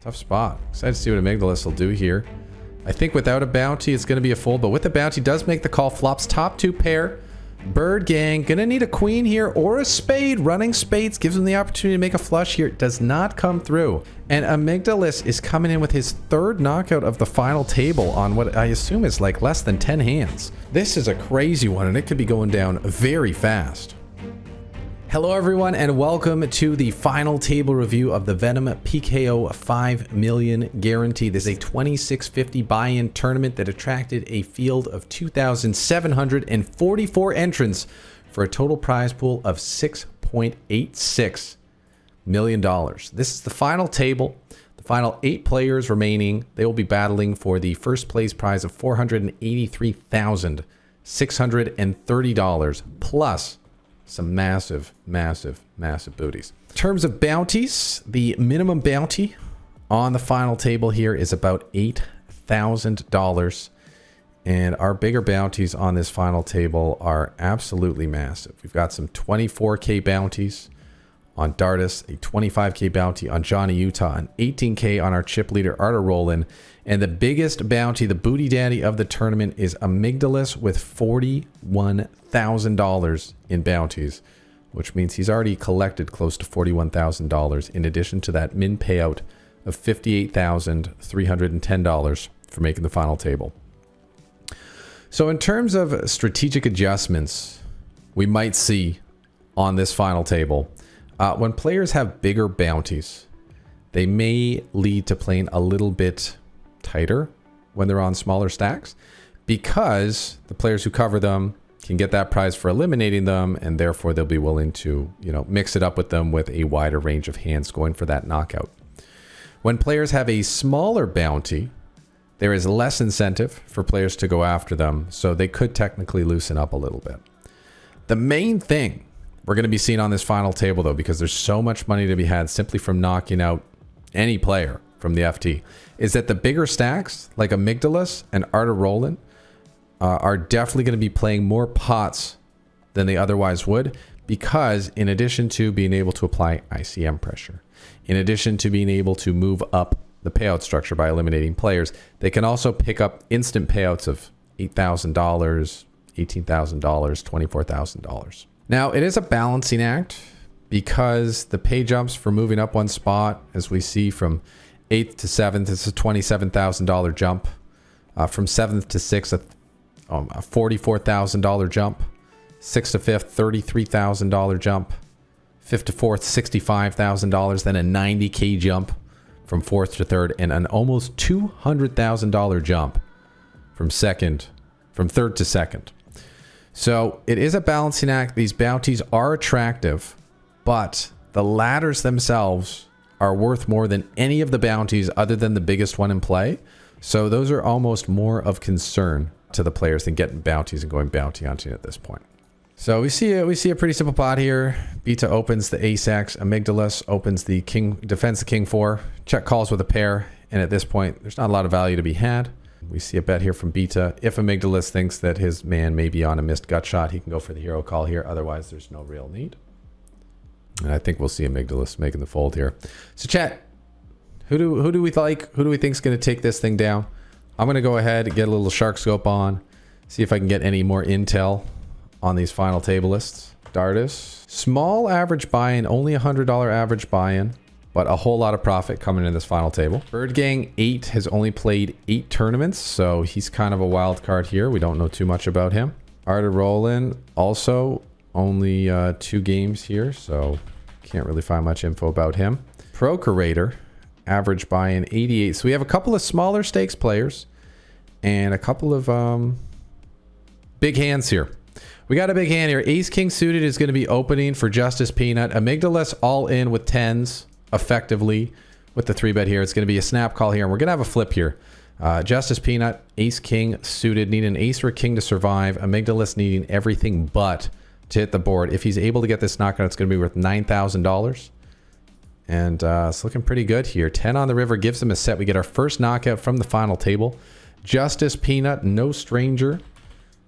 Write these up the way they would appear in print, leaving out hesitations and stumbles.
Tough spot. Excited to see what Amygdalas will do here. I think without a bounty, it's going to be a fold, but with the bounty, does make the call. Flops top two pair. Bird gang. Going to need a queen here or a spade. Running spades gives him the opportunity to make a flush here. It does not come through. And Amygdalas is coming in with his third knockout of the final table on what I assume is like less than 10 hands. This is a crazy one, and it could be going down very fast. Hello everyone, and welcome to the final table review of the Venom PKO 5 million guarantee. This is a 2650 buy-in tournament that attracted a field of 2,744 entrants for a total prize pool of $6.86 million. This is the final table. The final 8 players remaining. They will be battling for the first place prize of $483,630 plus some massive booties. In terms of bounties, the minimum bounty on the final table here is about $8,000. And our bigger bounties on this final table are absolutely massive. We've got some 24K bounties on Jarvis, a 25K bounty on Johnny Utah, an 18K on our chip leader Arta Rollin, and the biggest bounty, the booty daddy of the tournament, is Amygdalas with $41,000 in bounties, which means he's already collected close to $41,000 in addition to that min payout of $58,310 for making the final table. So in terms of strategic adjustments we might see on this final table, when players have bigger bounties, they may lead to playing a little bit tighter when they're on smaller stacks, because the players who cover them can get that prize for eliminating them, and therefore they'll be willing to, mix it up with them with a wider range of hands going for that knockout. When players have a smaller bounty, there is less incentive for players to go after them, so they could technically loosen up a little bit. The main thing we're going to be seeing on this final table, though, because there's so much money to be had simply from knocking out any player from the FT, is that the bigger stacks like Amygdalas and Arta Rollin are definitely going to be playing more pots than they otherwise would, because in addition to being able to apply ICM pressure, in addition to being able to move up the payout structure by eliminating players, they can also pick up instant payouts of $8,000, $18,000, $24,000. Now, it is a balancing act, because the pay jumps for moving up one spot, as we see from 8th to 7th, it's a $27,000 jump. From 7th to 6th, a $44,000 jump. 6th to 5th, $33,000 jump. 5th to 4th, $65,000. Then a $90K jump from 4th to 3rd, and an almost $200,000 jump from 3rd to 2nd. So it is a balancing act. These bounties are attractive, but the ladders themselves are worth more than any of the bounties other than the biggest one in play. So those are almost more of concern to the players than getting bounties and going bounty hunting at this point. So we see a pretty simple pot here. Beta opens the ace-x, Amygdalas opens the king, defends the king 4, check calls with a pair, and at this point there's not a lot of value to be had. We see a bet here from Beta. If Amygdalas thinks that his man may be on a missed gut shot, he can go for the hero call here. Otherwise, there's no real need. And I think we'll see Amygdalas making the fold here. So chat, who do we like? Who do we think is going to take this thing down? I'm going to go ahead and get a little shark scope on, see if I can get any more intel on these final table lists. Jarvis, small average buy-in, only $100 average buy-in, but a whole lot of profit coming in this final table. Bird Gang 8 has only played 8 tournaments, so he's kind of a wild card here. We don't know too much about him. Arta Rollin also only 2 games here, so can't really find much info about him. Procurator, average buy-in 88. So we have a couple of smaller stakes players and a couple of big hands here. We got a big hand here. Ace King suited is going to be opening for Justice Peanut. Amygdalas all in with 10s effectively with the 3-bet here. It's going to be a snap call here, and we're going to have a flip here. Justice Peanut, Ace King suited, need an ace or a king to survive. Amygdalas needing everything but to hit the board. If he's able to get this knockout, it's going to be worth $9,000. And it's looking pretty good here. 10 on the river gives him a set. We get our first knockout from the final table. Justice Peanut, no stranger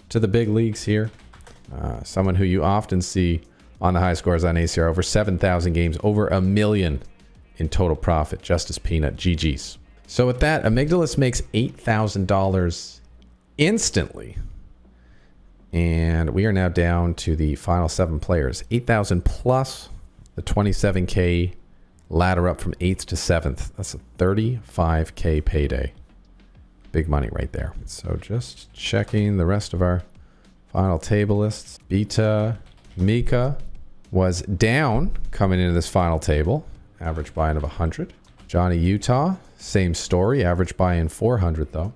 to the big leagues here. Someone who you often see on the high scores on ACR. Over 7,000 games, over 1 million in total profit. Justice Peanut, GG's. So with that, Amygdalas makes $8,000 instantly. And we are now down to the final 7 players. 8,000 plus the 27K ladder up from 8th to 7th. That's a 35K payday. Big money right there. So just checking the rest of our final table lists. Beta Mika was down coming into this final table. Average buy-in of 100. Johnny Utah, same story. Average buy-in 400 though.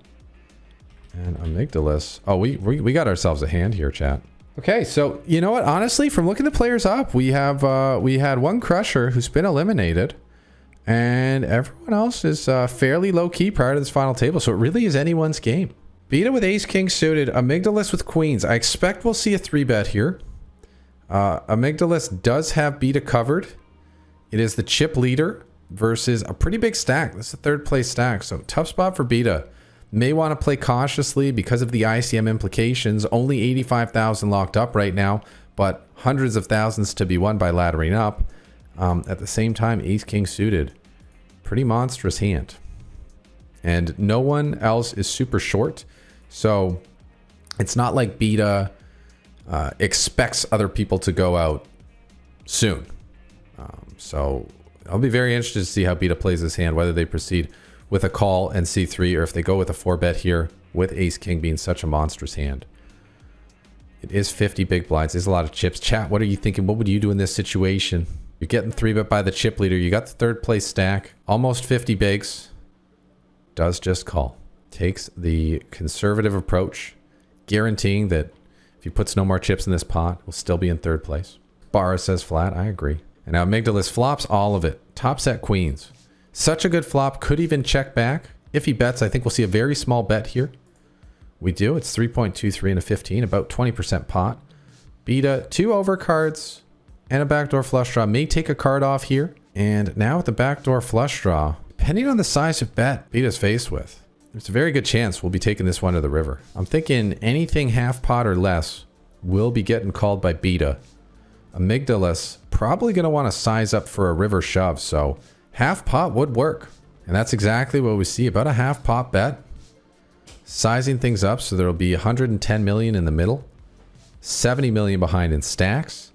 And Amygdalas. Oh, we got ourselves a hand here, chat. Okay, so you know what? Honestly, from looking the players up, we had one crusher who's been eliminated, and everyone else is fairly low key prior to this final table. So it really is anyone's game. Beta with ace king suited, Amygdalas with queens. I expect we'll see a 3-bet here. Amygdalas does have beta covered. It is the chip leader versus a pretty big stack. This is a 3rd place stack, so tough spot for beta. May want to play cautiously because of the ICM implications. Only 85,000 locked up right now, but hundreds of thousands to be won by laddering up. At the same time, ace king suited. Pretty monstrous hand. And no one else is super short. So it's not like beta expects other people to go out soon. So I'll be very interested to see how beta plays this hand, whether they proceed with a call and C3, or if they go with a 4-bet here with ace king being such a monstrous hand. It is 50 big blinds. There's a lot of chips. Chat, what are you thinking? What would you do in this situation? You're getting 3-bet by the chip leader. You got the 3rd place stack. Almost 50 bigs. Does just call. Takes the conservative approach, guaranteeing that if he puts no more chips in this pot, we'll still be in 3rd place. Barra says flat. I agree. And now Amygdalas flops all of it. Top set queens. Such a good flop. Could even check back. If he bets, I think we'll see a very small bet here. We do. It's 3.23 and a 15. About 20% pot. Beta, 2 overcards and a backdoor flush draw. May take a card off here. And now with the backdoor flush draw, depending on the size of bet Beta's faced with, there's a very good chance we'll be taking this one to the river. I'm thinking anything half pot or less will be getting called by beta. Amygdalas probably going to want to size up for a river shove, so half pot would work. And that's exactly what we see, about a half pot bet. Sizing things up so there'll be 110 million in the middle, 70 million behind in stacks.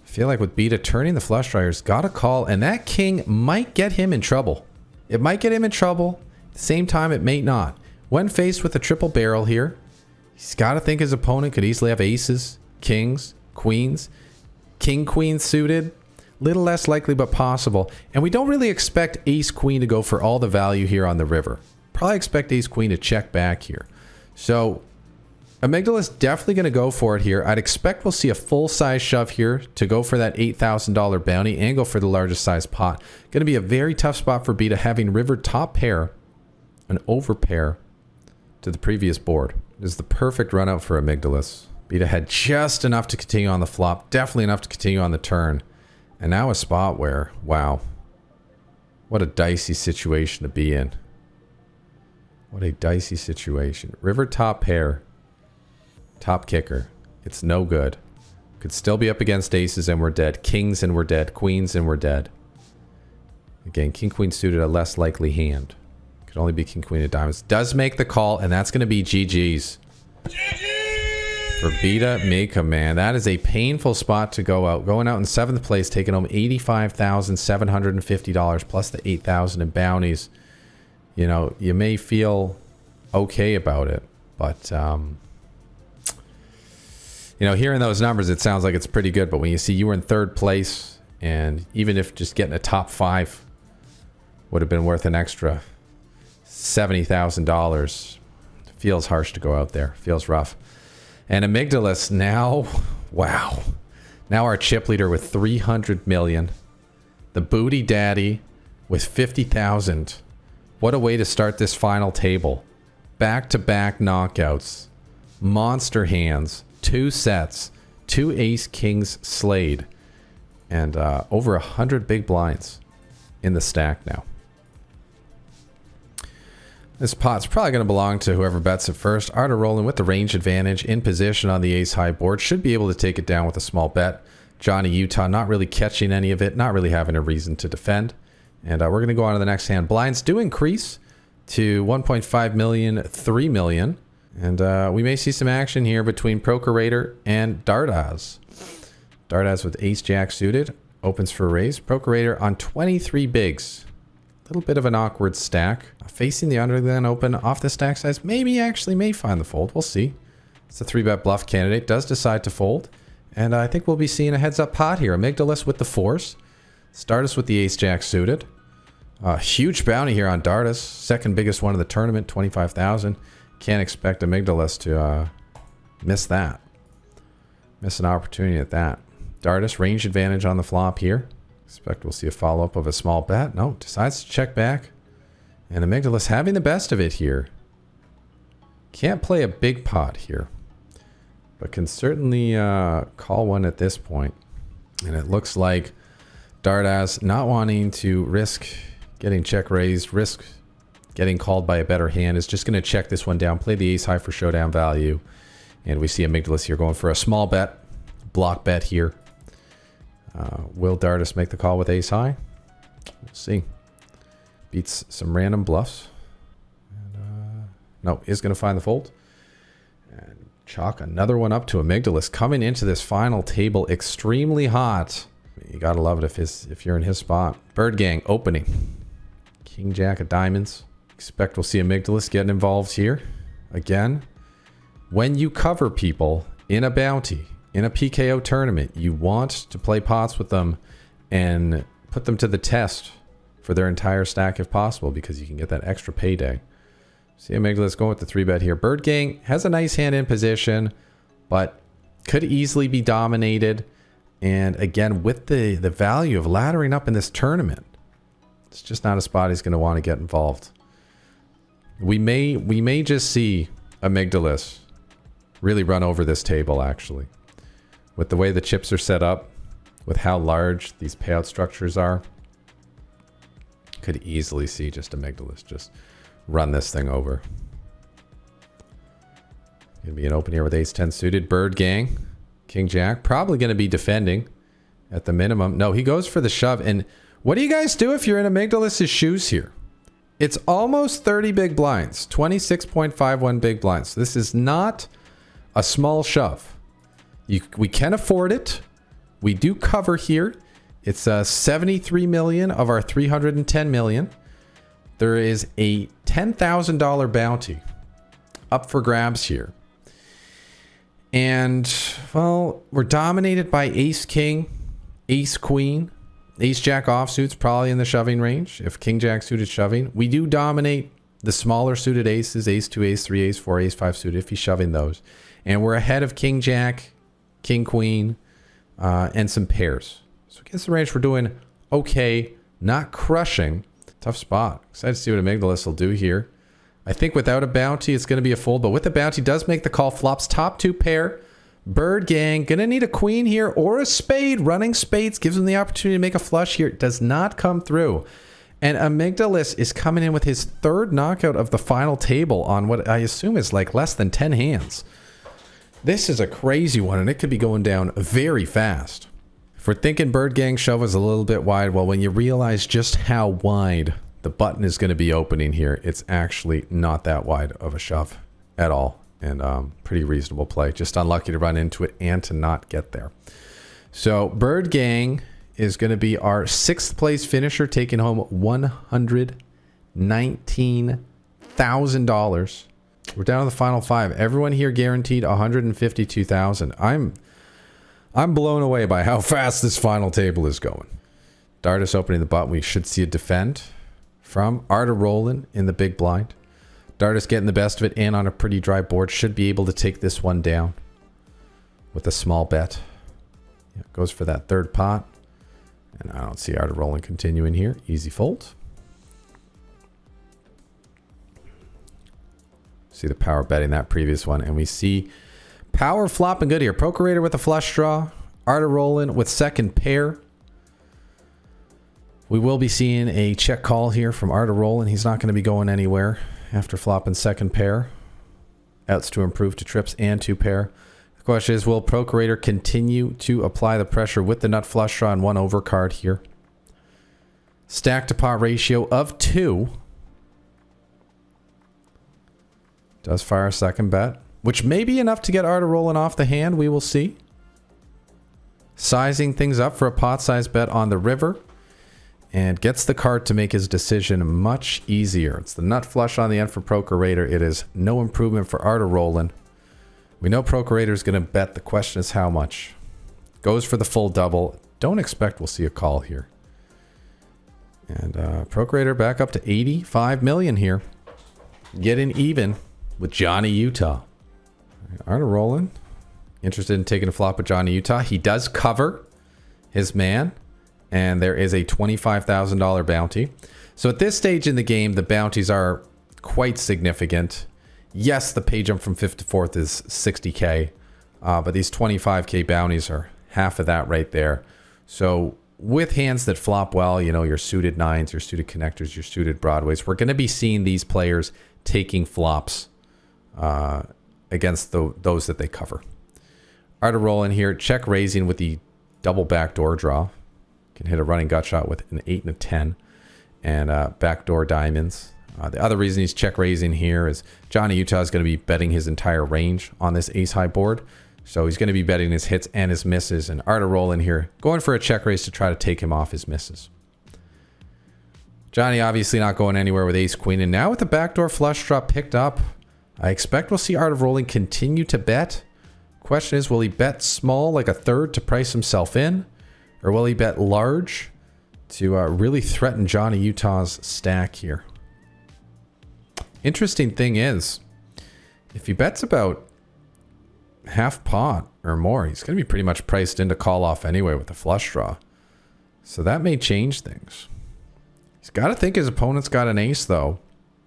I feel like with beta turning the flush drawers, got a call, and that king might get him in trouble. It might get him in trouble. At the same time, it may not. When faced with a triple barrel here, he's got to think his opponent could easily have aces, kings, queens. King, queen suited, little less likely but possible. And we don't really expect ace queen to go for all the value here on the river. Probably expect ace queen to check back here. So Amygdalas definitely going to go for it here. I'd expect we'll see a full size shove here to go for that $8,000 bounty and go for the largest size pot. Going to be a very tough spot for beta, having river top pair, an over pair to the previous board. This is the perfect run out for Amygdalas. Beta had just enough to continue on the flop, definitely enough to continue on the turn. And now a spot where, wow, what a dicey situation to be in. What a dicey situation. River top pair, top kicker. It's no good. Could still be up against aces and we're dead. Kings and we're dead. Queens and we're dead. Again, king, queen suited, a less likely hand. Could only be king, queen of diamonds. Does make the call, and that's going to be GG's. For Beta Mika, man, that is a painful spot to go out. Going out in 7th place, taking home $85,750 plus the $8,000 in bounties. You know, you may feel okay about it, but you know, hearing those numbers, it sounds like it's pretty good. But when you see you were in 3rd place, and even if just getting a top 5 would have been worth an extra $70,000, feels harsh to go out there. Feels rough. And Amygdalas now, wow. Now our chip leader with 300 million. The booty daddy with 50,000. What a way to start this final table. Back-to-back knockouts. Monster hands. 2 sets. 2 ace kings slayed. And over 100 big blinds in the stack now. This pot's probably going to belong to whoever bets it first. Arda rolling with the range advantage in position on the ace high board. Should be able to take it down with a small bet. Johnny Utah not really catching any of it. Not really having a reason to defend. And we're going to go on to the next hand. Blinds do increase to 1.5 million, 3 million. And we may see some action here between Procurator and Dardas. Dardas with ace-jack suited. Opens for a raise. Procurator on 23 bigs. A little bit of an awkward stack. Facing the undergun open off the stack size. Maybe actually may find the fold. We'll see. It's a 3-bet bluff candidate. Does decide to fold. And I think we'll be seeing a heads-up pot here. Amygdalas with the force. Stardust with the ace-jack suited. Huge bounty here on Dardas. Second biggest one of the tournament. 25,000. Can't expect Amygdalas to miss that. Miss an opportunity at that. Dardas, range advantage on the flop here. Expect we'll see a follow-up of a small bet. No, decides to check back. And Amygdalas having the best of it here. Can't play a big pot here. But can certainly call one at this point. And it looks like Dardas not wanting to risk getting check raised, risk getting called by a better hand, is just going to check this one down, play the ace high for showdown value. And we see Amygdalas here going for a small bet, block bet here. Will Dardas make the call with ace high? We'll see. Beats some random bluffs. And, no, is going to find the fold. And chalk another one up to Amygdalas, coming into this final table extremely hot. You got to love it if you're in his spot. Bird Gang opening. King Jack of diamonds. Expect we'll see Amygdalas getting involved here. Again, when you cover people in a bounty, in a PKO tournament, you want to play pots with them and put them to the test for their entire stack if possible, because you can get that extra payday. See Amygdalas going with the 3-bet here. Bird Gang has a nice hand in position, but could easily be dominated. And again, with the value of laddering up in this tournament, it's just not a spot he's going to want to get involved. We may just see Amygdalas really run over this table, actually. With the way the chips are set up, with how large these payout structures are, could easily see just Amygdalas just run this thing over. Gonna be an open here with ace-10 suited. Bird Gang, King Jack, probably gonna be defending at the minimum. No, he goes for the shove. And what do you guys do if you're in Amygdalas' shoes here? It's almost 30 big blinds, 26.51 big blinds. So this is not a small shove. We can afford it. We do cover here. It's 73 million of our 310 million. There is a $10,000 bounty up for grabs here. And, well, we're dominated by ace king, ace queen, ace jack offsuits probably in the shoving range. If king jack suited shoving, we do dominate the smaller suited aces, ace 2, ace 3, ace 4, ace 5 suited if he's shoving those. And we're ahead of king jack, king queen, and some pairs. So against the range, we're doing okay, not crushing. Tough spot. Excited to see what Amygdalas will do here. I think without a bounty, it's going to be a fold, but with the bounty, does make the call. Flops top 2 pair. Bird Gang, gonna need a queen here or a spade. Running spades gives him the opportunity to make a flush here. It does not come through. And Amygdalas is coming in with his 3rd knockout of the final table on what I assume is like less than 10 hands. This is a crazy one, and it could be going down very fast. If we're thinking Bird Gang shove is a little bit wide, well, when you realize just how wide the button is going to be opening here, it's actually not that wide of a shove at all. And pretty reasonable play. Just unlucky to run into it and to not get there. So Bird Gang is going to be our 6th place finisher, taking home $119,000. We're down to the final 5. Everyone here guaranteed $152,000. I'm blown away by how fast this final table is going. Dardas opening the button. We should see a defend from Arda Roland in the big blind. Dardas getting the best of it and on a pretty dry board. Should be able to take this one down with a small bet. Yeah, goes for that 3rd pot. And I don't see Arda Roland continuing here. Easy fold. See the power betting that previous one. And we see power flopping good here. Procurator with a flush draw. Arda Roland with 2nd pair. We will be seeing a check call here from Arda Roland. He's not going to be going anywhere after flopping 2nd pair. Outs to improve to trips and 2 pair. The question is, will Procurator continue to apply the pressure with the nut flush draw and 1 overcard here? Stack to pot ratio of 2. Does fire a second bet, which may be enough to get Arda rolling off the hand. We will see. Sizing things up for a pot size bet on the river. And gets the card to make his decision much easier. It's the nut flush on the end for Procurator. It is no improvement for Arda rolling. We know Procurator is going to bet. The question is how much. Goes for the full double. Don't expect we'll see a call here. And Procurator back up to 85 million here. Getting even with Johnny Utah. Arda rolling. Interested in taking a flop with Johnny Utah. He does cover his man. And there is a $25,000 bounty. So at this stage in the game, the bounties are quite significant. Yes, the pay jump from 5th to 4th is 60K. But these 25K bounties are half of that right there. So with hands that flop well, you know, your suited 9s, your suited connectors, your suited broadways, we're going to be seeing these players taking flops against those that they cover. Arda rolling here, check raising with the double backdoor draw. Can hit a running gut shot with an 8 and a 10 and backdoor diamonds. The other reason he's check raising here is Johnny Utah is going to be betting his entire range on this ace high board. So he's going to be betting his hits and his misses. And Arda rolling here, going for a check raise to try to take him off his misses. Johnny obviously not going anywhere with ace queen. And now with the backdoor flush draw picked up, I expect we'll see Arda rolling continue to bet. Question is, will he bet small like a third to price himself in? Or will he bet large to really threaten Johnny Utah's stack here? Interesting thing is, if he bets about half pot or more, he's going to be pretty much priced into call off anyway with the flush draw. So that may change things. He's got to think his opponent's got an ace, though,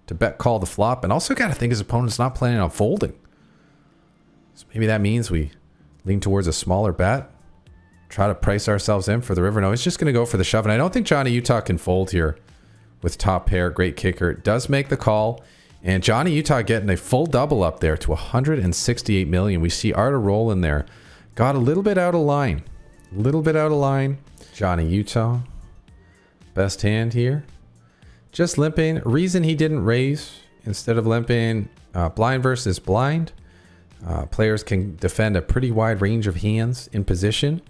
to bet call the flop. And also got to think his opponent's not planning on folding. So maybe that means we lean towards a smaller bet. Try to price ourselves in for the river. No, he's just going to go for the shove. And I don't think Johnny Utah can fold here with top pair. Great kicker. Does make the call. And Johnny Utah getting a full double up there to 168 million. We see Arda roll in there. Got a little bit out of line. A little bit out of line. Johnny Utah. Best hand here. Just limping. Reason he didn't raise instead of limping. Blind versus blind. Players can defend a pretty wide range of hands in position.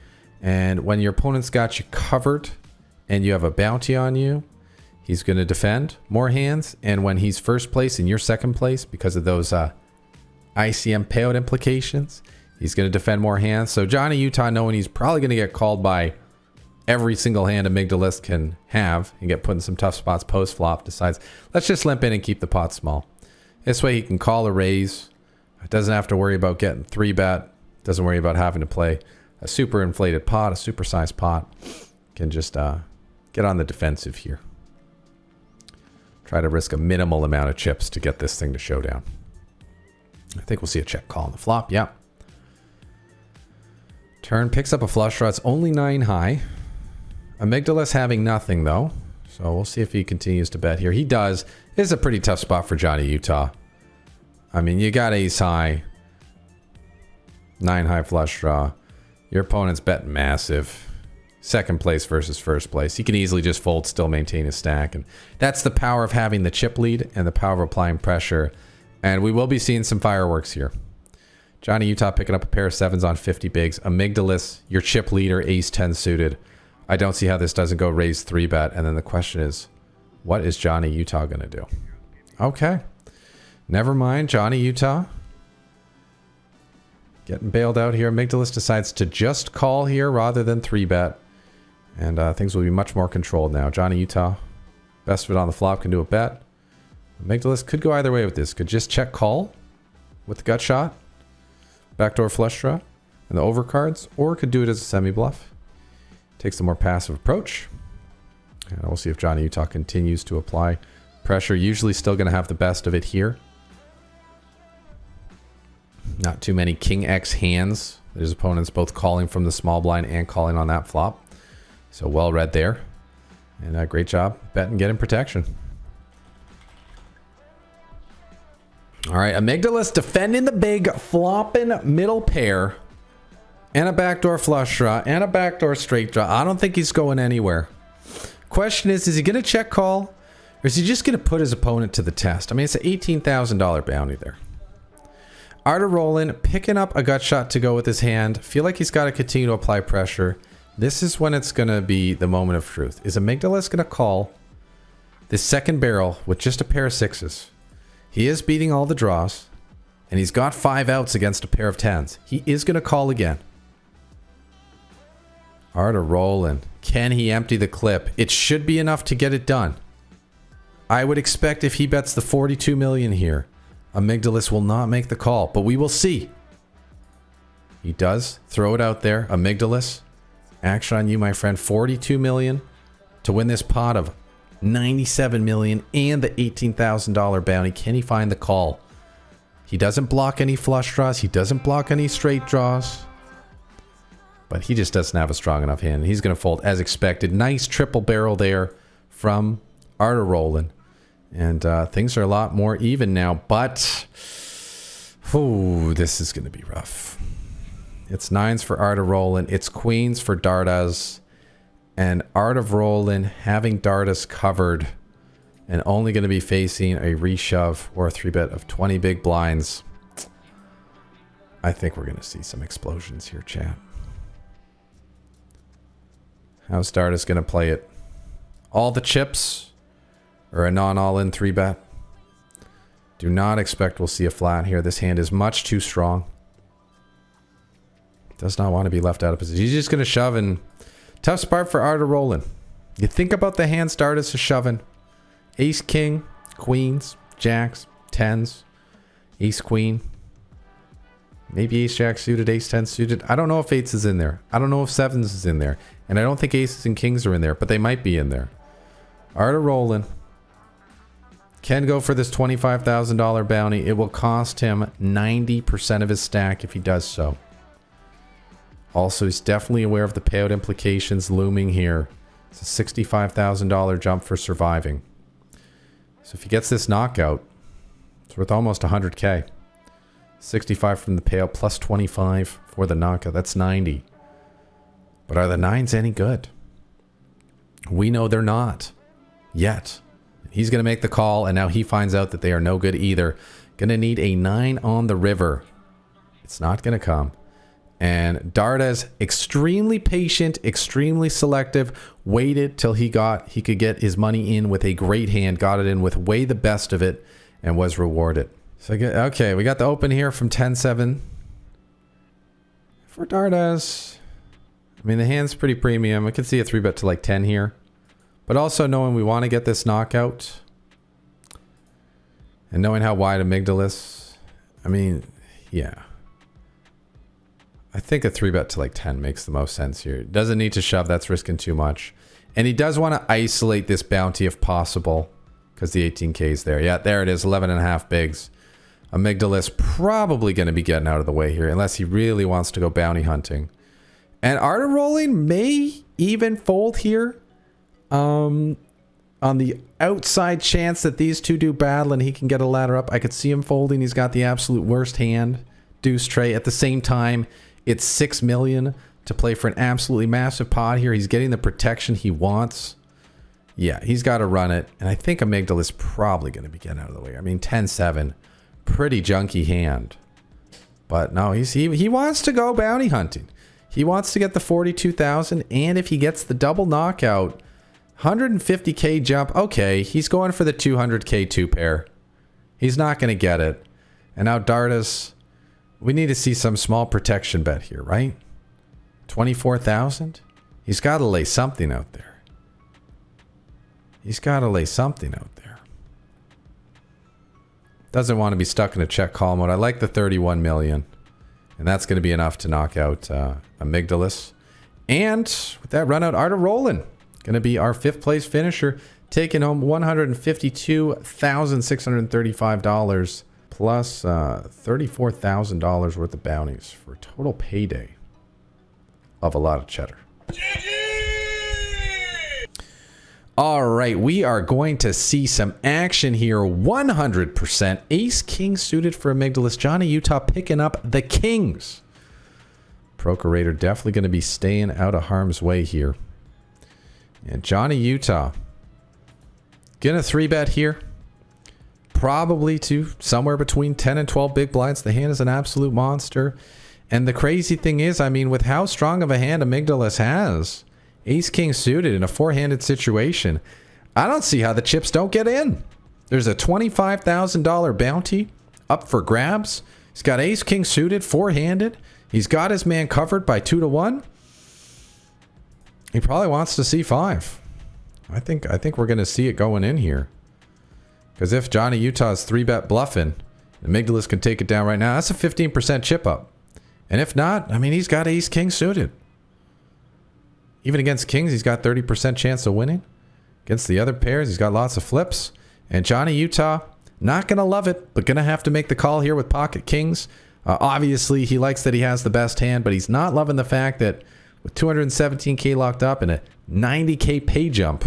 And when your opponent's got you covered and you have a bounty on you, he's going to defend more hands. And when he's first place and you're second place because of those ICM payout implications, he's going to defend more hands. So Johnny Utah, knowing he's probably going to get called by every single hand Amygdalas can have and get put in some tough spots post-flop, decides, let's just limp in and keep the pot small. This way he can call a raise. Doesn't have to worry about getting 3-bet. Doesn't worry about having to play a super inflated pot, a super sized pot. Can just get on the defensive here. Try to risk a minimal amount of chips to get this thing to showdown. I think we'll see a check call on the flop. Yeah. Turn picks up a flush draw. It's only 9 high. Amygdalas having nothing though. So we'll see if he continues to bet here. He does. This is a pretty tough spot for Johnny Utah. I mean, you got ace high. 9 high flush draw. Your opponent's bet massive. Second place versus first place. He can easily just fold, still maintain his stack. And that's the power of having the chip lead and the power of applying pressure. And we will be seeing some fireworks here. Johnny Utah picking up a pair of 7s on 50 bigs. Amygdalas, your chip leader, ace 10 suited. I don't see how this doesn't go raise 3-bet. And then the question is, what is Johnny Utah going to do? Okay. Never mind. Johnny Utah getting bailed out here. Amygdalas decides to just call here rather than 3-bet. And things will be much more controlled now. Johnny Utah, best of it on the flop, can do a bet. Amygdalas could go either way with this. Could just check call with the gut shot. Backdoor flush draw and the overcards. Or could do it as a semi-bluff. Takes the more passive approach. And we'll see if Johnny Utah continues to apply pressure. Usually still going to have the best of it here. Not too many King X hands. His opponent's both calling from the small blind and calling on that flop. So well read there. And great job betting, getting protection. All right, Amygdalas defending the big, flopping middle pair. And a backdoor flush draw and a backdoor straight draw. I don't think he's going anywhere. Question is he going to check call? Or is he just going to put his opponent to the test? I mean, it's an $18,000 bounty there. Art of Rolling, picking up a gut shot to go with his hand. Feel like he's got to continue to apply pressure. This is when it's going to be the moment of truth. Is Amygdalas going to call this second barrel with just a pair of sixes? He is beating all the draws. And he's got 5 outs against a pair of 10s. He is going to call again. Art of Rolling. Can he empty the clip? It should be enough to get it done. I would expect if he bets the 42 million here, Amygdalas will not make the call, but we will see. He does throw it out there. Amygdalas, action on you, my friend. 42 million to win this pot of 97 million and the $18,000 bounty. Can he find the call? He doesn't block any flush draws. He doesn't block any straight draws. But he just doesn't have a strong enough hand. He's going to fold as expected. Nice triple barrel there from Art of Rolling. And things are a lot more even now. But, oh, this is going to be rough. It's 9s for Art of Rolling. It's queens for Dardas. And Art of Rolling having Dardas covered and only going to be facing a reshove or a 3-bet of 20 big blinds. I think we're going to see some explosions here, chat. How's Dardas going to play it? All the chips or a non-all-in 3-bet? Do not expect we'll see a flat here. This hand is much too strong. Does not want to be left out of position. He's just going to shove, and tough spot for Art of Rolling. You think about the hands Dardas is shoving. Ace, king, queens, jacks, 10s, ace, queen. Maybe ace, jack suited, ace, 10 suited. I don't know if 8s is in there. I don't know if 7s is in there. And I don't think aces and kings are in there, but they might be in there. Art of Rolling can go for this $25,000 bounty. It will cost him 90% of his stack if he does so. Also, he's definitely aware of the payout implications looming here. It's a $65,000 jump for surviving. So if he gets this knockout, it's worth almost 100K. 65 from the payout plus 25 for the knockout. That's 90. But are the 9s any good? We know they're not. Yet. He's going to make the call, and now he finds out that they are no good either. Going to need a 9 on the river. It's not going to come. And Dardas, extremely patient, extremely selective, waited till he could get his money in with a great hand, got it in with way the best of it, and was rewarded. So okay, we got the open here from 10-7 for Dardas. I mean, the hand's pretty premium. I could see a 3-bet to like 10 here, but also knowing we want to get this knockout and knowing how wide Amygdalas. I mean, yeah. I think a 3-bet to like 10 makes the most sense here. Doesn't need to shove. That's risking too much. And he does want to isolate this bounty if possible because the 18K is there. Yeah, there it is. 11.5 bigs. Amygdalas probably going to be getting out of the way here unless he really wants to go bounty hunting. And Art of Rolling may even fold here on the outside chance that these two do battle and he can get a ladder up. I could see him folding. He's got the absolute worst hand, deuce tray. At the same time, it's 6 million to play for an absolutely massive pot here. He's getting the protection he wants. Yeah, he's got to run it. And I think Amygdala is probably going to be getting out of the way. I mean, 10-7, pretty junky hand. But no, he wants to go bounty hunting. He wants to get the 42,000. And if he gets the double knockout, 150K jump. Okay, he's going for the 200K 2-pair. He's not going to get it. And now Dardas... We need to see some small protection bet here, right? 24,000? He's got to lay something out there. He's got to lay something out there. Doesn't want to be stuck in a check call mode. I like the 31 million. And that's going to be enough to knock out Amygdalas. And with that run out, Art of Rolling. Going to be our 5th place finisher. Taking home $152,635. Plus $34,000 worth of bounties for a total payday of a lot of cheddar. All right, we are going to see some action here. 100% ace king suited for Amygdalas. Johnny Utah picking up the kings. Procurator definitely going to be staying out of harm's way here. And Johnny Utah. Gonna 3-bet here. Probably to somewhere between 10 and 12 big blinds. The hand is an absolute monster. And the crazy thing is, I mean, with how strong of a hand Amygdalas has, ace-king suited in a four-handed situation, I don't see how the chips don't get in. There's a $25,000 bounty up for grabs. He's got ace-king suited, four-handed. He's got his man covered by 2-1. He probably wants to C5. I think we're going to see it going in here. Because if Johnny Utah's 3-bet bluffing, Amygdalas can take it down right now. That's a 15% chip up. And if not, I mean, he's got ace-king suited. Even against kings, he's got 30% chance of winning. Against the other pairs, he's got lots of flips. And Johnny Utah, not going to love it, but going to have to make the call here with pocket kings. Obviously, he likes that he has the best hand, but he's not loving the fact that with 217K locked up and a 90K pay jump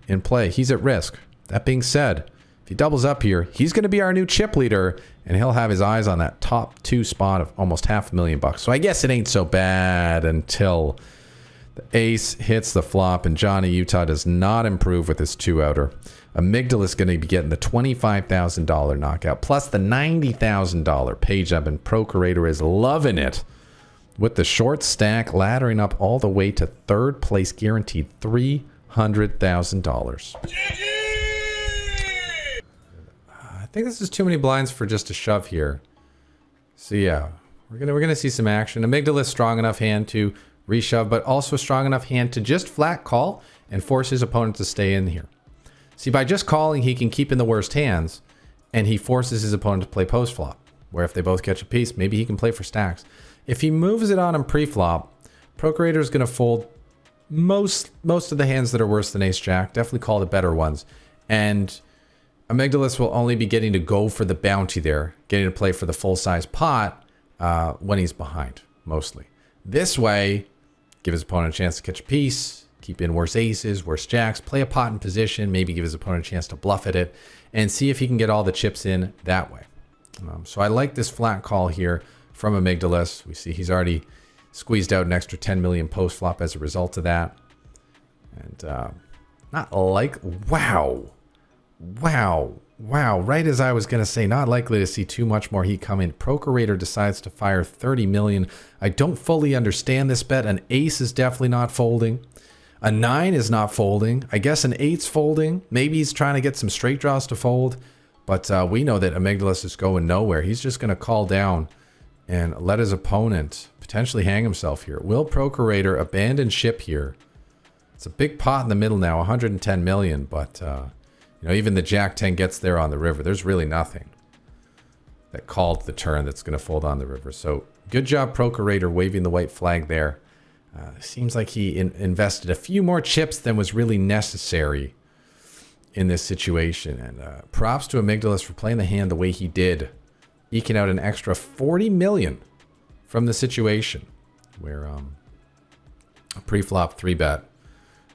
in play, he's at risk. That being said, if he doubles up here, he's going to be our new chip leader, and he'll have his eyes on that top 2 spot of almost $500,000. So I guess it ain't so bad until the ace hits the flop, and Johnny Utah does not improve with his 2-outer. Amygdalas is going to be getting the $25,000 knockout, plus the $90,000 pay jump, and Procurator is loving it with the short stack, laddering up all the way to 3rd place, guaranteed $300,000. I think this is too many blinds for just a shove here. So yeah, we're gonna see some action. Amygdalas strong enough hand to reshove, but also a strong enough hand to just flat call and force his opponent to stay in here. See, by just calling, he can keep in the worst hands, and he forces his opponent to play post flop, where if they both catch a piece, maybe he can play for stacks. If he moves it on him pre-flop, Procurator is gonna fold most of the hands that are worse than ace jack. Definitely call the better ones, and Amygdalas will only be getting to go for the bounty there, getting to play for the full-size pot when he's behind, mostly. This way, give his opponent a chance to catch a piece, keep in worse aces, worse jacks, play a pot in position, maybe give his opponent a chance to bluff at it, and see if he can get all the chips in that way. So I like this flat call here from Amygdalas. We see he's already squeezed out an extra 10 million post-flop as a result of that. And not like... Wow. Right as I was going to say, not likely to see too much more heat come in. Procurator decides to fire 30 million. I don't fully understand this bet. An ace is definitely not folding. A 9 is not folding. I guess an 8's folding. Maybe he's trying to get some straight draws to fold. But we know that Amygdalas is going nowhere. He's just going to call down and let his opponent potentially hang himself here. Will Procurator abandon ship here? It's a big pot in the middle now, 110 million, but... you know, even the Jack 10 gets there on the river. There's really nothing that called the turn that's going to fold on the river. So good job, Procurator, waving the white flag there. Seems like he invested a few more chips than was really necessary in this situation. And props to Amygdalas for playing the hand the way he did, eking out an extra 40 million from the situation where a pre-flop 3-bet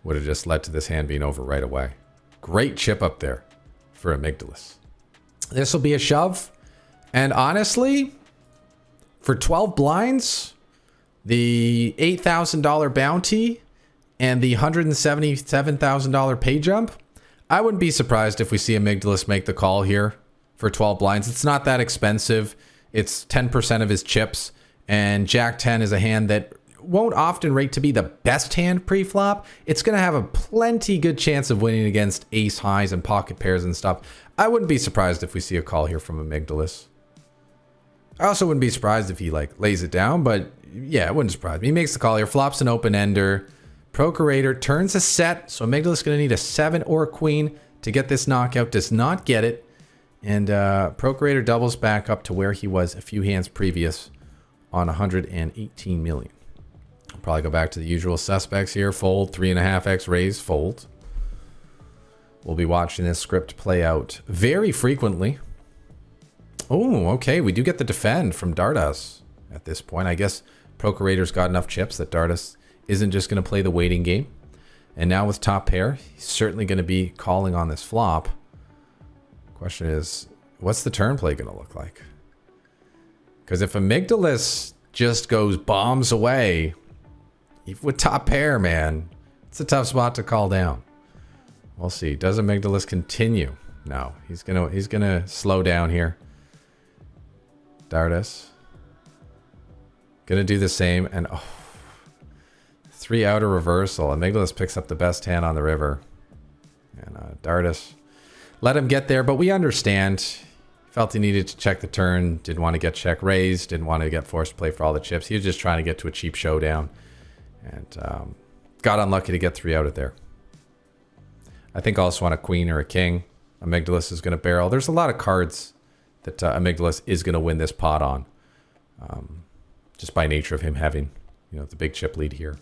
would have just led to this hand being over right away. Great chip up there for Amygdalas. This will be a shove. And honestly, for 12 blinds, the $8,000 bounty and the $177,000 pay jump, I wouldn't be surprised if we see Amygdalas make the call here for 12 blinds. It's not that expensive. It's 10% of his chips. And Jack 10 is a hand that won't often rate to be the best hand pre-flop. It's going to have a plenty good chance of winning against ace highs and pocket pairs and stuff. I wouldn't be surprised if we see a call here from Amygdalas. I also wouldn't be surprised if he lays it down, but yeah, it wouldn't surprise me. He makes the call here, flops an open-ender. Procurator turns a set, so Amygdalas is going to need a 7 or a queen to get this knockout. Does not get it. And Procurator doubles back up to where he was a few hands previous on 118 million. Probably go back to the usual suspects here. Fold, 3.5x raise, fold. We'll be watching this script play out very frequently. Oh, okay. We do get the defend from Dardas at this point. I guess Procurator's got enough chips that Dardas isn't just going to play the waiting game. And now with top pair, he's certainly going to be calling on this flop. Question is, what's the turn play going to look like? Because if Amygdalas just goes bombs away... Even with top pair, man, It's a tough spot to call down. We'll see. Does Amygdalas continue? No, he's gonna slow down here. Jarvis gonna do the same, and oh, 3 outer reversal. Amygdalas picks up the best hand on the river, and Jarvis let him get there, but we understand. Felt he needed to check the turn, didn't want to get check raised, didn't want to get forced to play for all the chips. He was just trying to get to a cheap showdown, and got unlucky to get 3 out of there. I think also on a queen or a king, Amygdalas is going to barrel. There's a lot of cards that Amygdalas is going to win this pot on, just by nature of him having, the big chip lead here.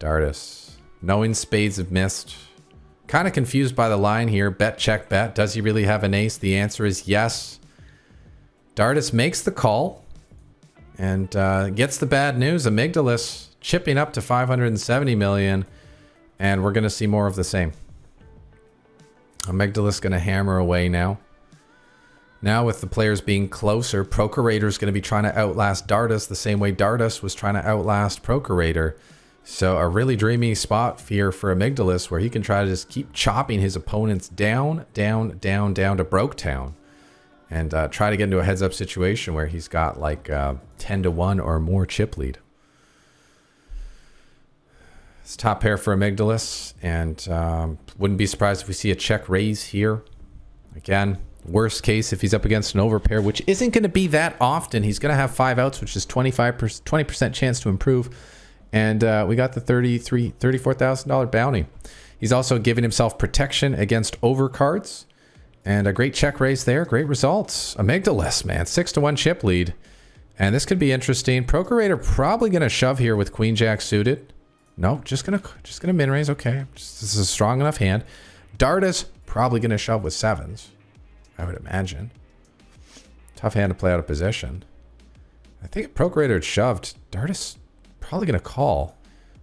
Jarvis, knowing spades have missed. Kind of confused by the line here. Bet, check, bet. Does he really have an ace? The answer is yes. Jarvis makes the call and gets the bad news. Amygdalas chipping up to 570 million, and we're going to see more of the same. Amygdalas going to hammer away now. Now with the players being closer, Procurator is going to be trying to outlast Jarvis the same way Jarvis was trying to outlast Procurator. So a really dreamy spot here for Amygdalas, where he can try to just keep chopping his opponents down to Broketown, and try to get into a heads-up situation where he's got like 10-1 or more chip lead. It's top pair for Amygdalas, and wouldn't be surprised if we see a check raise here. Again, worst case, if he's up against an overpair, which isn't going to be that often, he's going to have 5 outs, which is 20% chance to improve. And we got the $34,000 bounty. He's also giving himself protection against overcards. And a great check raise there. Great results. Amygdalas, man. 6-1 chip lead. And this could be interesting. Procurator probably going to shove here with Queen Jack suited. No, just gonna min raise. Okay. This is a strong enough hand. Jarvis probably going to shove with 7s, I would imagine. Tough hand to play out of position. I think if Procurator had shoved, Jarvis probably going to call.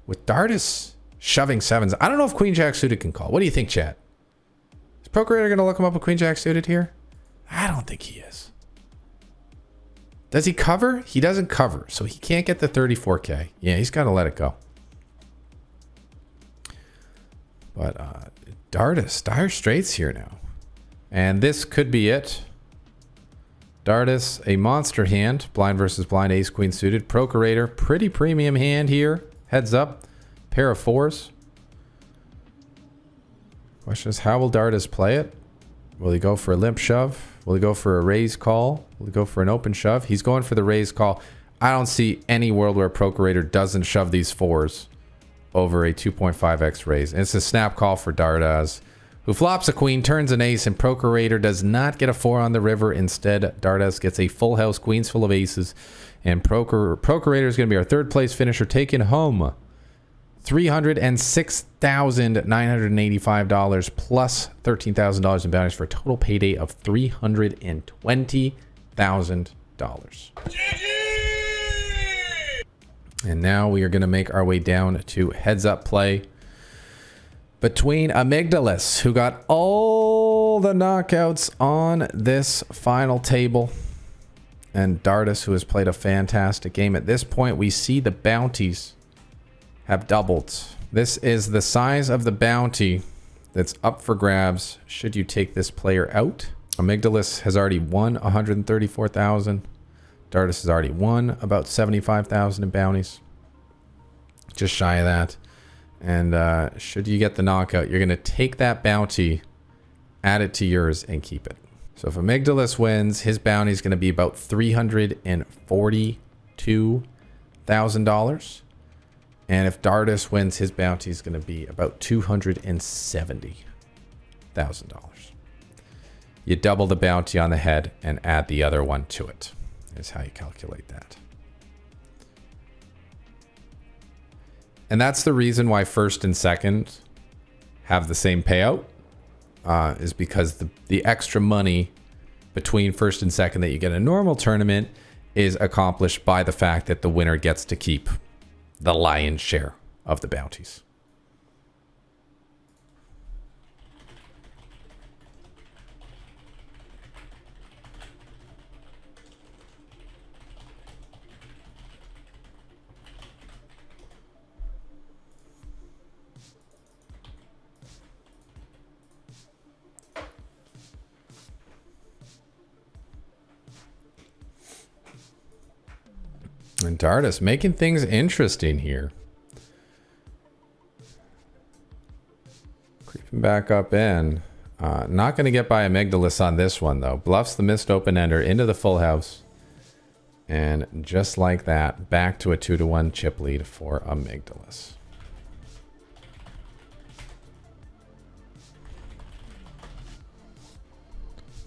With Jarvis shoving 7s, I don't know if Queen Jack suited can call. What do you think, chat? Is Procurator going to look him up with Queen Jack suited here? I don't think he is. Does he cover? He doesn't cover, so he can't get the 34K. Yeah, he's got to let it go. But Jarvis, dire straits here now. And this could be it. Jarvis, a monster hand. Blind versus blind, ace, queen suited. Procurator, pretty premium hand here. Heads up. Pair of 4s. Question is, how will Jarvis play it? Will he go for a limp shove? Will he go for a raise call? Will he go for an open shove? He's going for the raise call. I don't see any world where Procurator doesn't shove these 4s over a 2.5x raise. And it's a snap call for Jarvis, who flops a queen, turns an ace, and Procurator does not get a 4 on the river. Instead, Jarvis gets a full house, queens full of aces, and Procurator is going to be our 3rd place finisher, taking home $306,985 plus $13,000 in bounties for a total payday of $320,000. And now we are going to make our way down to heads up play between Amygdalas, who got all the knockouts on this final table, and Jarvis, who has played a fantastic game. At this point, we see the bounties have doubled. This is the size of the bounty that's up for grabs should you take this player out. Amygdalas has already won 134,000. Jarvis has already won about 75,000 in bounties. Just shy of that. And should you get the knockout, you're going to take that bounty, add it to yours, and keep it. So if Amygdalas wins, his bounty is going to be about $342,000. And if Jarvis wins, his bounty is going to be about $270,000. You double the bounty on the head and add the other one to it, is how you calculate that. And that's the reason why 1st and 2nd have the same payout, is because the extra money between 1st and 2nd that you get in a normal tournament is accomplished by the fact that the winner gets to keep the lion's share of the bounties. And Dardis making things interesting here. Creeping back up in. Not going to get by Amygdalas on this one, though. Bluffs the missed open-ender into the full house. And just like that, back to a 2-1 chip lead for Amygdalas.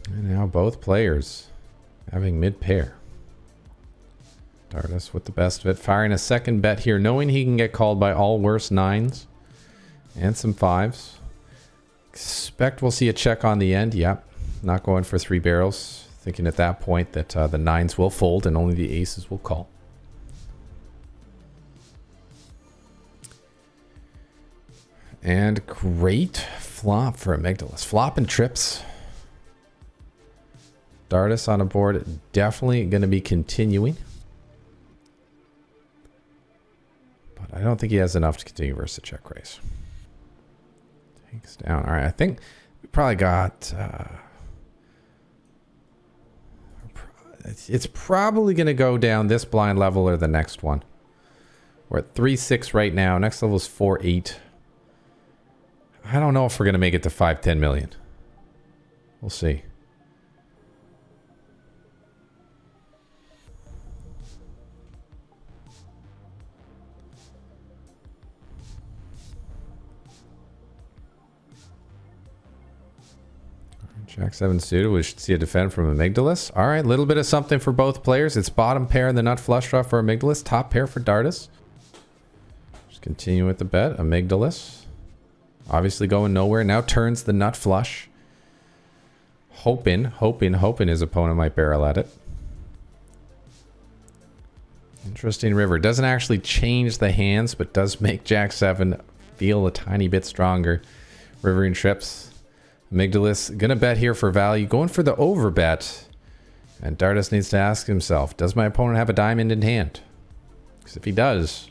And now both players having mid-pair. Dardis with the best of it. Firing a second bet here, knowing he can get called by all worse 9s. And some 5s. Expect we'll see a check on the end. Yep. Not going for 3 barrels. Thinking at that point that the 9s will fold and only the aces will call. And great flop for Amygdalas. Flop and trips. Dardis on a board. Definitely going to be continuing. But I don't think he has enough to continue versus the check raise. Takes down. All right. I think we probably got... it's probably going to go down this blind level or the next one. We're at 3-6 right now. Next level is 4-8. I don't know if we're going to make it to 5-10 million. We'll see. Jack 7 suited. We should see a defend from Amygdalas. All right, a little bit of something for both players. It's bottom pair and the nut flush draw for Amygdalas. Top pair for Dardis. Just continue with the bet. Amygdalas. Obviously going nowhere. Now turns the nut flush. Hoping his opponent might barrel at it. Interesting river. Doesn't actually change the hands, but does make Jack 7 feel a tiny bit stronger. Rivering trips. Amygdalas gonna bet here for value, going for the over bet, and Dardis needs to ask himself, does my opponent have a diamond in hand? Because if he does,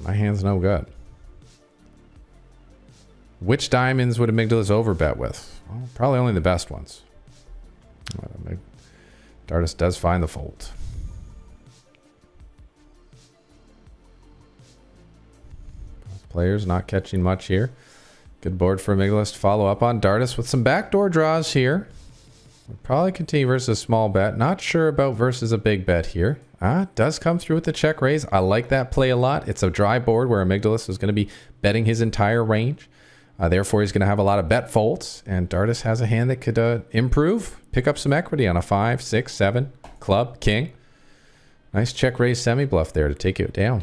my hand's no good. Which diamonds would Amygdalas over bet with? Well, probably only the best ones. Dardis does find the fold. Both players not catching much here. Good board for Amygdalas to follow up on. Dardis with some backdoor draws here. We'll probably continue versus a small bet. Not sure about versus a big bet here. Does come through with the check raise. I like that play a lot. It's a dry board where Amygdalas is going to be betting his entire range. Therefore, he's going to have a lot of bet folds. And Dardis has a hand that could improve. Pick up some equity on a 5, 6, 7, club, king. Nice check raise semi-bluff there to take it down.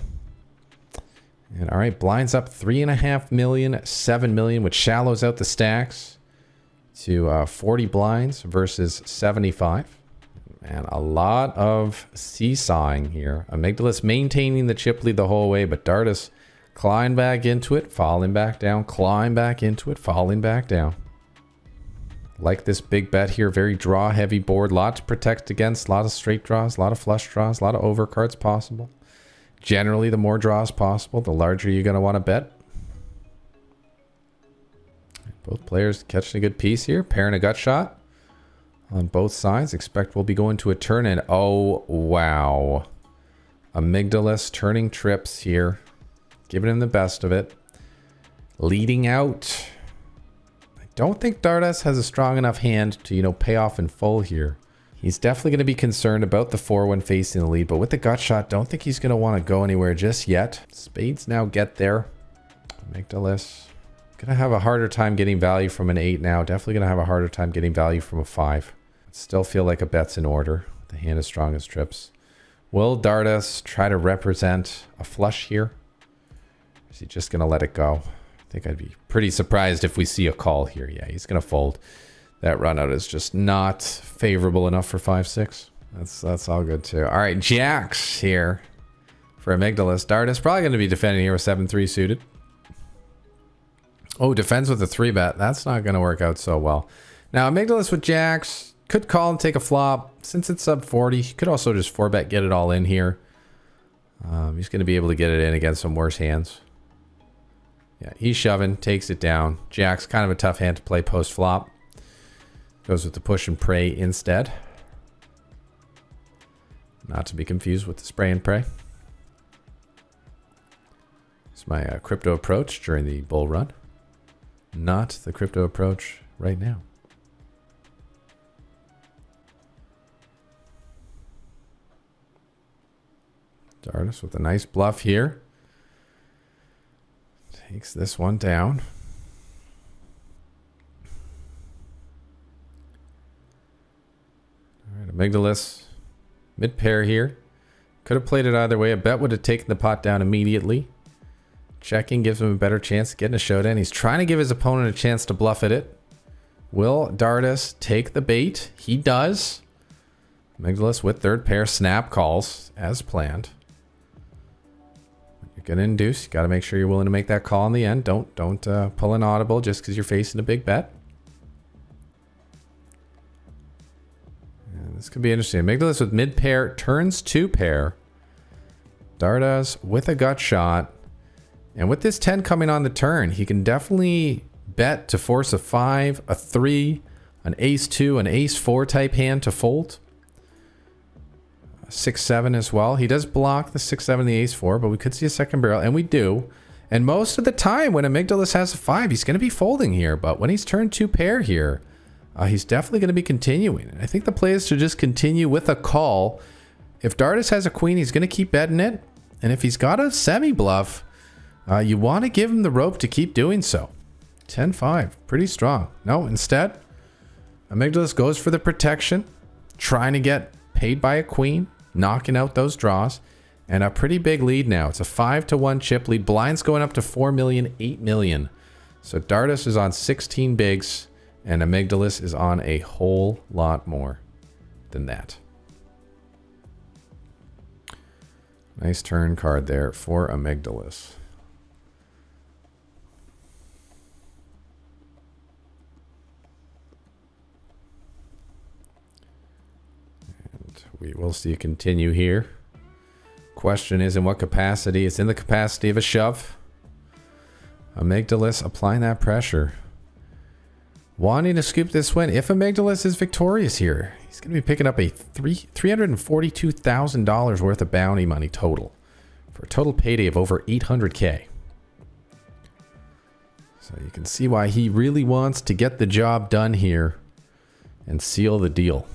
And all right, blinds up 3.5 million, 7 million, which shallows out the stacks to 40 blinds versus 75. And a lot of seesawing here. Amygdalas maintaining the chip lead the whole way, but Dardis climbing back into it, falling back down, climb back into it, falling back down. Like this big bet here, very draw heavy board, lot to protect against, a lot of straight draws, a lot of flush draws, a lot of overcards possible. Generally, the more draws possible, the larger you're going to want to bet. Both players catching a good piece here. Pairing a gut shot on both sides. Expect we'll be going to a turn. And oh, wow. Amygdalas turning trips here. Giving him the best of it. Leading out. I don't think Dardis has a strong enough hand to, pay off in full here. He's definitely going to be concerned about the 4 when facing the lead, but with the gut shot, don't think he's going to want to go anywhere just yet. Spades now get there. Amygdalas going to have a harder time getting value from an 8 now. Definitely going to have a harder time getting value from a 5. Still feel like a bet's in order. The hand as strong as trips. Will Dardis try to represent a flush here? Or is he just going to let it go? I think I'd be pretty surprised if we see a call here. Yeah, he's going to fold. That run out is just not favorable enough for 5-6. That's all good too. All right, jacks here for Amygdalas. Dardis probably going to be defending here with 7-3 suited. Oh, defends with a 3 bet. That's not going to work out so well. Now, Amygdalas with jacks could call and take a flop. Since it's sub 40, he could also just 4-bet, get it all in here. He's going to be able to get it in against some worse hands. Yeah, he's shoving, takes it down. Jack's kind of a tough hand to play post-flop. Goes with the push and pray instead. Not to be confused with the spray and pray. It's my crypto approach during the bull run. Not the crypto approach right now. Jarvis with a nice bluff here. Takes this one down. All right, Amygdalas. Mid pair here. Could have played it either way. A bet would have taken the pot down immediately. Checking gives him a better chance of getting a showdown. He's trying to give his opponent a chance to bluff at it. Will Jarvis take the bait? He does. Amygdalas with third pair snap calls as planned. You're going to induce. You got to make sure you're willing to make that call in the end. Don't pull an audible just because you're facing a big bet. And this could be interesting. Amygdalas with mid pair turns two pair. Jarvis with a gut shot. And with this 10 coming on the turn, he can definitely bet to force a 5, a 3, an ace 2, an ace 4 type hand to fold. 6-7 as well. He does block the 6-7, the ace 4, but we could see a second barrel, and we do. And most of the time when Amygdalas has a 5, he's going to be folding here. But when he's turned two pair here, he's definitely going to be continuing. And I think the play is to just continue with a call. If Jarvis has a queen, he's going to keep betting it. And if he's got a semi-bluff, you want to give him the rope to keep doing so. 10-5, pretty strong. No, instead, Amygdalas goes for the protection, trying to get paid by a queen, knocking out those draws, and a pretty big lead now. It's a 5-1 chip lead. Blinds going up to 4 million, 8 million. So Jarvis is on 16 bigs, and Amygdalas is on a whole lot more than that. Nice turn card there for Amygdalas. We will see it continue here. Question is in what capacity? It's in the capacity of a shove. Amygdalas applying that pressure. Wanting to scoop this win. If Amygdalas is victorious here, he's going to be picking up a $342,000 worth of bounty money total. For a total payday of over $800K. So you can see why he really wants to get the job done here and seal the deal.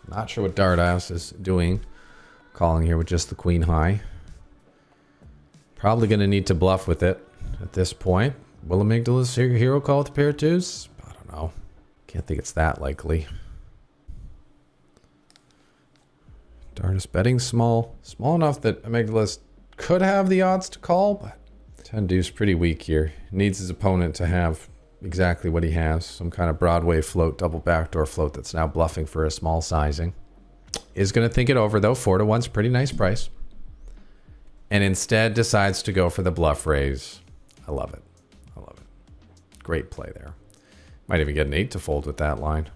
Not sure what Jarvis is doing. Calling here with just the queen high. Probably going to need to bluff with it at this point. Will Amygdalas hero call with the pair of twos? I don't know. Can't think it's that likely. Jarvis betting small. Small enough that Amygdalas could have the odds to call, but 10 deuce pretty weak here. Needs his opponent to have exactly what he has. Some kind of Broadway float, double backdoor float that's now bluffing for a small sizing. Is going to think it over though. 4-1's a pretty nice price. And instead decides to go for the bluff raise. I love it. I love it. Great play there. Might even get an 8 to fold with that line.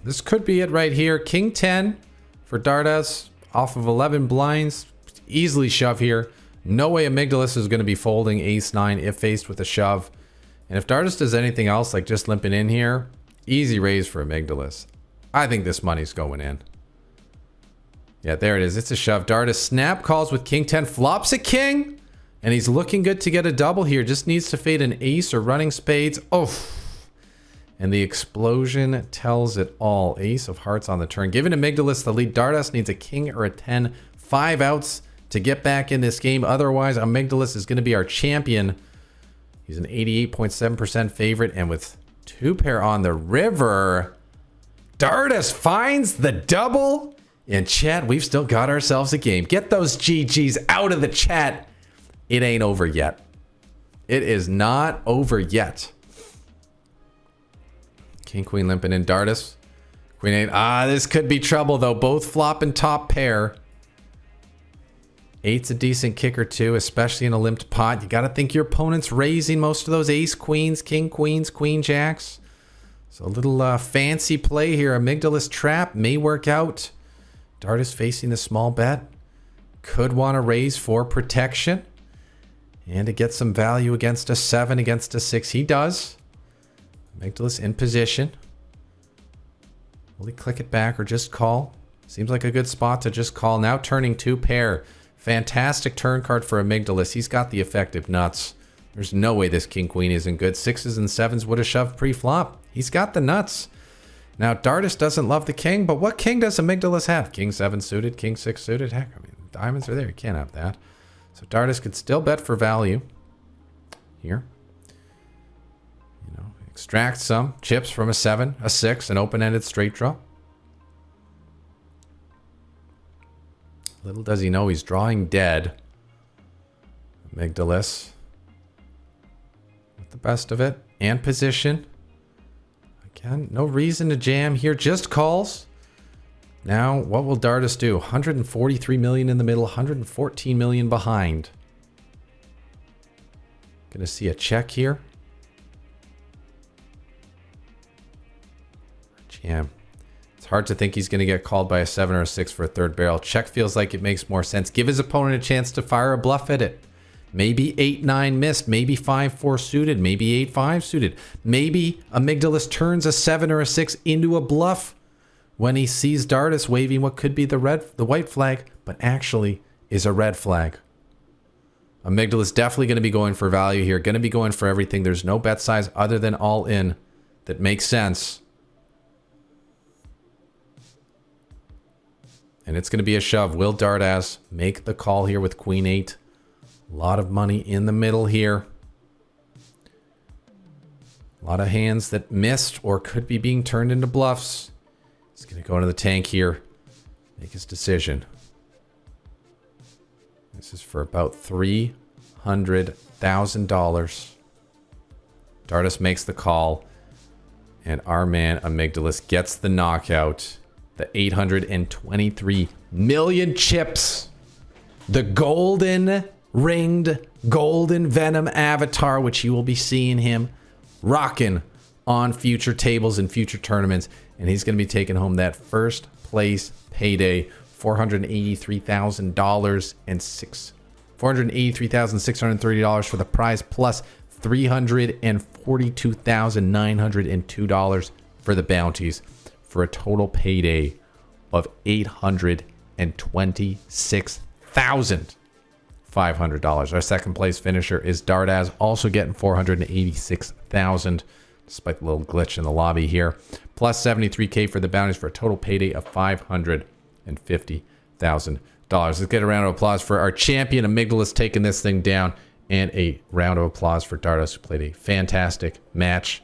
This could be it right here. King 10 for Jarvis off of 11 blinds. Easily shove here. No way Amygdalas is going to be folding ace 9 if faced with a shove. And if Jarvis does anything else like just limping in here, easy raise for Amygdalas. I think this money's going in. Yeah, there it is. It's a shove. Jarvis snap calls with king 10, flops a king, and he's looking good to get a double here. Just needs to fade an ace or running spades. Oh, and the explosion tells it all. Ace of hearts on the turn. Giving Amygdalas the lead. Jarvis needs a king or a 10. 5 outs to get back in this game. Otherwise, Amygdalas is going to be our champion. He's an 88.7% favorite. And with 2 pair on the river, Jarvis finds the double. In chat, we've still got ourselves a game. Get those GGs out of the chat. It ain't over yet. It is not over yet. King, queen, limping in. Jarvis. Queen 8. This could be trouble, though. Both flopping top pair. 8's a decent kicker too, especially in a limped pot. You got to think your opponent's raising most of those ace queens, king queens, queen jacks. So a little fancy play here. Amygdalas trap may work out. Jarvis facing the small bet. Could want to raise for protection. And to get some value against a 7, against a 6. He does. Amygdalas in position. Will he click it back or just call? Seems like a good spot to just call. Now turning 2 pair. Fantastic turn card for Amygdalas. He's got the effective nuts. There's no way this king queen isn't good. 6s and 7s would have shoved pre-flop. He's got the nuts. Now Jarvis doesn't love the king, but what king does Amygdalas have? King 7 suited, king 6 suited. Heck, I mean, diamonds are there. You can't have that. So Jarvis could still bet for value here. You know, extract some chips from a 7, a 6, an open-ended straight draw. Little does he know he's drawing dead. Amygdalas with the best of it and position. Again, no reason to jam here, just calls. Now, what will Jarvis do? 143 million in the middle, 114 million behind. Gonna see a check here. Jam. It's hard to think he's going to get called by a 7 or a 6 for a third barrel. Check feels like it makes more sense. Give his opponent a chance to fire a bluff at it. Maybe 8-9 missed. Maybe 5-4 suited. Maybe 8-5 suited. Maybe Amygdalas turns a 7 or a 6 into a bluff when he sees Jarvis waving what could be the white flag, but actually is a red flag. Amygdalas definitely going to be going for value here. Going to be going for everything. There's no bet size other than all in that makes sense. And it's going to be a shove. Will Jarvis make the call here with Queen 8? A lot of money in the middle here. A lot of hands that missed or could be being turned into bluffs. He's going to go into the tank here. Make his decision. This is for about $300,000. Jarvis makes the call. And our man Amygdalas gets the knockout. The 823 million chips. The golden ringed golden Venom avatar, which you will be seeing him rocking on future tables and future tournaments. And he's going to be taking home that first place payday, $483,000 and $483,630 for the prize, plus $342,902 for the bounties, for a total payday of $826,500. Our second place finisher is Jarvis, also getting $486,000, despite the little glitch in the lobby here. Plus $73K for the bounties, for a total payday of $550,000. Let's get a round of applause for our champion Amygdalas taking this thing down, and a round of applause for Jarvis, who played a fantastic match.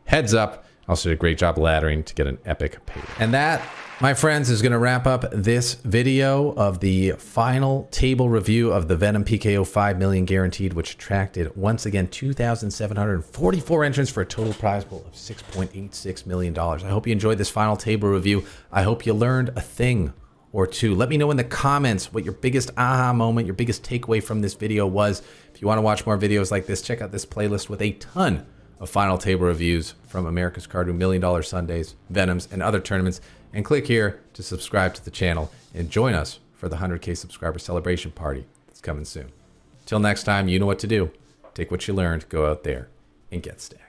Heads up. Also did a great job laddering to get an epic payday. And that, my friends, is going to wrap up this video of the final table review of the Venom PKO 5 million guaranteed, which attracted, once again, 2,744 entrants for a total prize pool of $6.86 million. I hope you enjoyed this final table review. I hope you learned a thing or two. Let me know in the comments what your biggest aha moment, your biggest takeaway from this video was. If you want to watch more videos like this, check out this playlist with a ton of final table reviews from America's Cardroom, $1 Million Sundays, Venoms, and other tournaments. And click here to subscribe to the channel and join us for the 100K subscriber celebration party that's coming soon. Till next time, you know what to do. Take what you learned, go out there, and get stacked.